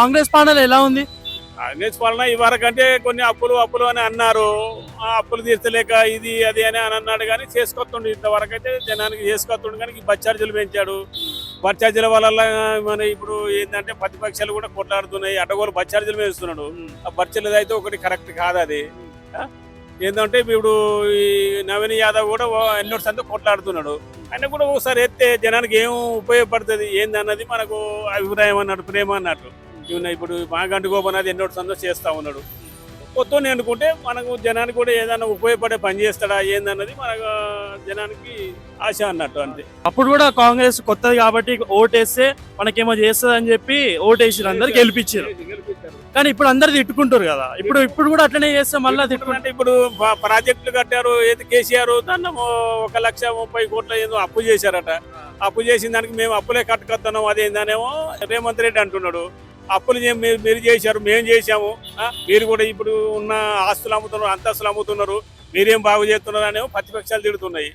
కాంగ్రెస్ పాలన ఎలా ఉంది? కాంగ్రెస్ పాలన ఇవరకంటే కొన్ని అప్పులు అని అన్నారు. ఆ అప్పులు తీర్చలేక ఇది అది అని అన్నాడు కానీ చేసుకొస్తుండు. ఇంతవరకు అయితే జనానికి చేసుకొస్తుండు కానీ ఈ బస్ ఛార్జీలు పెంచాడు. బస్ ఛార్జీల వల్ల మన ఇప్పుడు ఏంటంటే ప్రతిపక్షాలు కూడా కొట్లాడుతున్నాయి. అడ్డగోలు బస్ ఛార్జీలు పెంచుతున్నాడు. ఆ బస్ ఛార్జీలు అయితే ఒకటి కరెక్ట్ కాదు అది. ఏంటంటే ఇప్పుడు ఈ నవీన్ యాదవ్ కూడా ఎన్నో సంతో కొట్లాడుతున్నాడు. ఆయన కూడా ఒకసారి ఎత్తే జనానికి ఏం ఉపయోగపడుతుంది ఏందన్నది మనకు అభిప్రాయం అన్నట్టు, ప్రేమ అన్నట్టు. ఇప్పుడు మాగంటి గోపనాథ్ ఎన్నో సంతో చేస్తా ఉన్నాడు. కొత్తని అనుకుంటే మనకు జనానికి కూడా ఏదైనా ఉపయోగపడే పని చేస్తాడా ఏందన్నది మనకు జనానికి ఆశ అన్నట్టు అంతే. అప్పుడు కూడా కాంగ్రెస్ కొత్తది కాబట్టి ఓటేస్తే మనకేమో చేస్తుంది అని చెప్పి ఓటేసి అందరు గెలిపించారు. కానీ ఇప్పుడు అందరు తిట్టుకుంటారు కదా. ఇప్పుడు కూడా అట్లనే చేస్తే మళ్ళీ తిట్టుకుంటే ఇప్పుడు ప్రాజెక్టులు కట్టారు. ఏది కేసీఆర్ దాన్ని 1,30,30 కోట్ల ఏదో అప్పు చేశారట. అప్పు చేసిన దానికి మేము అప్పులే కట్టుకొస్తున్నాం అదేందనేమో రేవంత్ రెడ్డి అంటున్నాడు. అప్పులు మీరు చేశారు, మేము చేశాము. మీరు కూడా ఇప్పుడు ఉన్న ఆస్తులు అమ్ముతున్నారు, అంతస్తులు అమ్ముతున్నారు, మీరేం బాగు చేస్తున్నారు అనేమో ప్రతిపక్షాలు తిడుతున్నాయి.